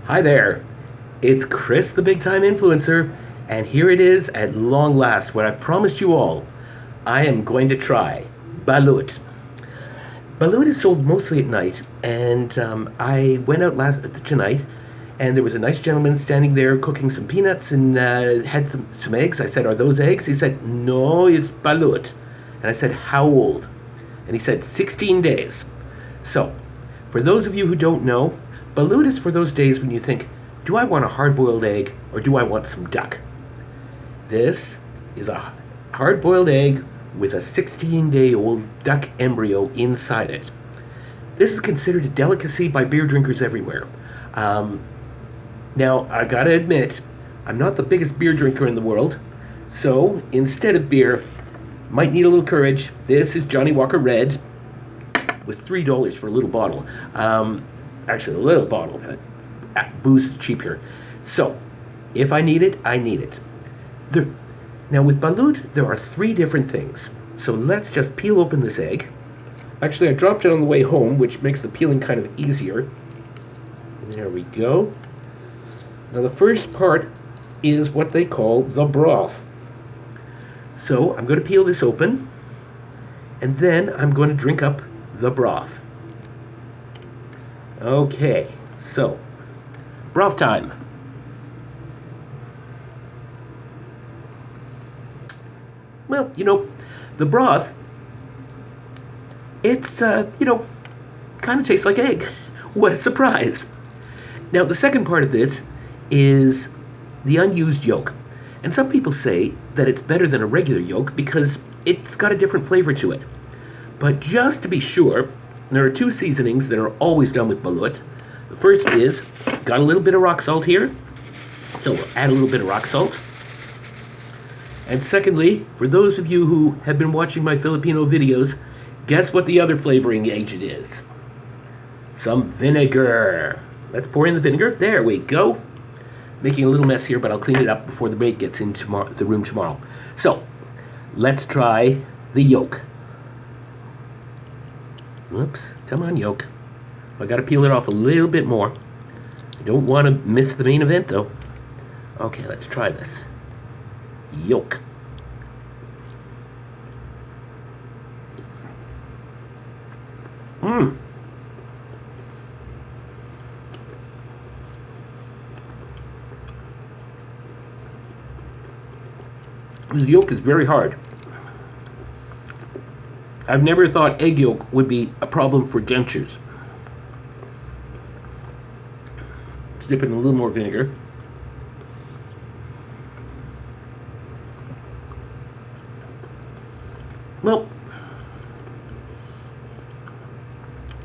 Hi there, it's Chris the Bigtime Influencer, and here it is at long last what I promised you all. I am going to try balut. Balut is sold mostly at night, and I went out tonight, and there was a nice gentleman standing there cooking some peanuts and had some eggs. I said, "Are those eggs?" He said, "No, it's balut." And I said, "How old?" And he said, 16 days. So, for those of you who don't know, balut is for those days when you think, do I want a hard-boiled egg or do I want some duck? This is a hard-boiled egg with a 16-day-old duck embryo inside it. This is considered a delicacy by beer drinkers everywhere. Now, I gotta admit, I'm not the biggest beer drinker in the world, so instead of beer, might need a little courage. This is Johnny Walker Red. Was $3 for a little bottle. Actually, a little bottle. Booze is cheap here. So, if I need it, I need it. Now, with balut, there are 3 different things. So let's just peel open this egg. Actually, I dropped it on the way home, which makes the peeling kind of easier. There we go. Now, the first part is what they call the broth. So, I'm going to peel this open, and then I'm going to drink up the broth. Okay, so, broth time. Well, the broth, it's, kind of tastes like egg. What a surprise. Now, the second part of this is the unused yolk. And some people say that it's better than a regular yolk because it's got a different flavor to it. But just to be sure, there are 2 seasonings that are always done with balut. The first is, got a little bit of rock salt here, so we'll add a little bit of rock salt. And secondly, for those of you who have been watching my Filipino videos, guess what the other flavoring agent is? Some vinegar. Let's pour in the vinegar. There we go. Making a little mess here, but I'll clean it up before the maid gets into the room tomorrow. So, let's try the yolk. Whoops, come on, yolk. I gotta peel it off a little bit more. I don't want to miss the main event, though. Okay, let's try this. Yolk. This yolk is very hard. I've never thought egg yolk would be a problem for dentures. Let's dip in a little more vinegar. Well,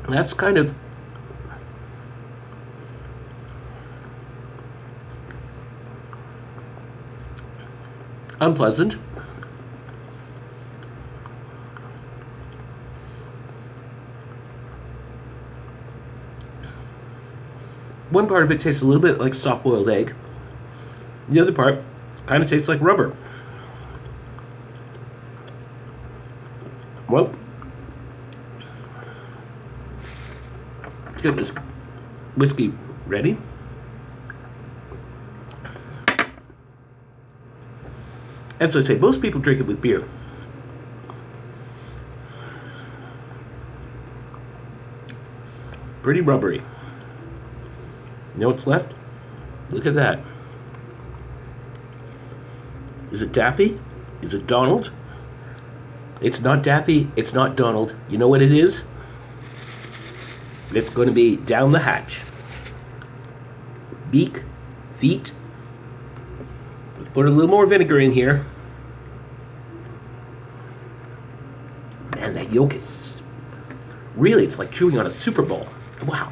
that's kind of unpleasant. One part of it tastes a little bit like soft-boiled egg. The other part kind of tastes like rubber. Well, let's get this whiskey ready. As I say, most people drink it with beer. Pretty rubbery. You know what's left? Look at that. Is it Daffy? Is it Donald? It's not Daffy. It's not Donald. You know what it is? It's going to be down the hatch. Beak, feet. Let's put a little more vinegar in here. Man, that yolk is... Really, it's like chewing on a Super Bowl. Wow.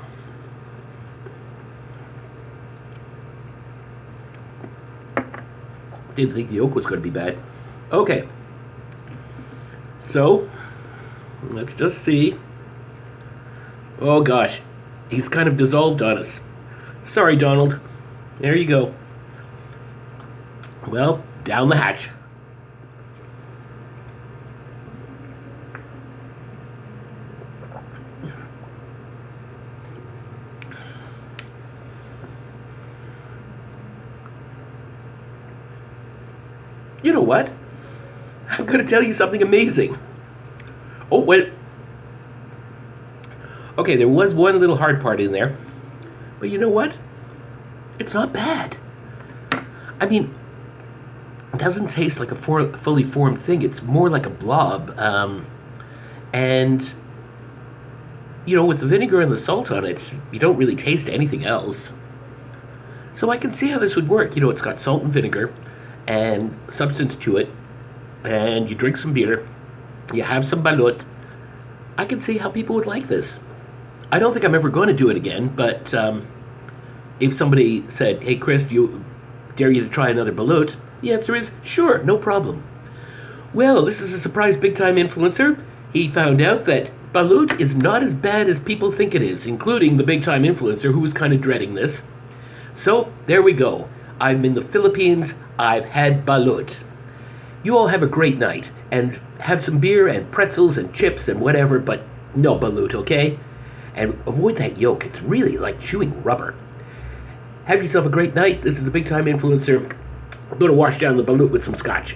Didn't think the yolk was going to be bad. Okay. So, let's just see. Oh gosh, he's kind of dissolved on us. Sorry, Donald. There you go. Well, down the hatch. You know what? I'm going to tell you something amazing. Oh, wait. Okay, there was one little hard part in there. But you know what? It's not bad. I mean, it doesn't taste like a fully formed thing. It's more like a blob. And, you know, with the vinegar and the salt on it, you don't really taste anything else. So I can see how this would work. You know, it's got salt and vinegar and substance to it. And you drink some beer. You have some balut. I can see how people would like this. I don't think I'm ever going to do it again, but if somebody said, hey, Chris, dare you to try another balut? The answer is, sure, no problem. Well, this is a surprise big-time influencer. He found out that balut is not as bad as people think it is, including the big-time influencer who was kind of dreading this. So, there we go. I'm in the Philippines. I've had balut. You all have a great night, and have some beer and pretzels and chips and whatever, but no balut, okay? And avoid that yolk. It's really like chewing rubber. Have yourself a great night. This is the Big Time Influencer. I'm going to wash down the balut with some scotch.